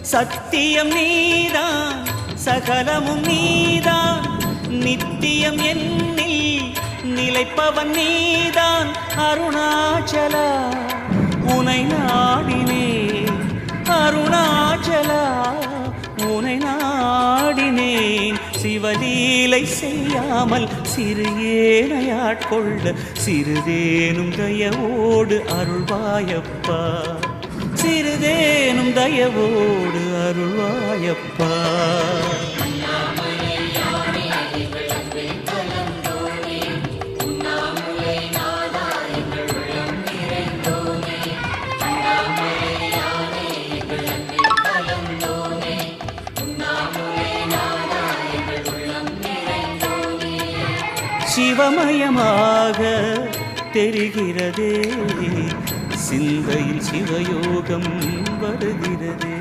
சத்தியம் நீதான் சகலமும் நீதான் நித்தியம் என்னில் நிலைப்பவன் நீதான் அருணாச்சலா உனை நாடினே அருணாச்சலா உனை நாடினேன் சிவலீலை செய்யாமல் சிறு ஏனையாட்கொள்ள சிறிதேனும் தயவோடு அருள்வாயப்பா சிறிதேனும் தயவோடு அருள்வாயப்பா சிவமயமாக தெரிகிறதே சிந்தையில் சிவயோகம் வருகிறதே.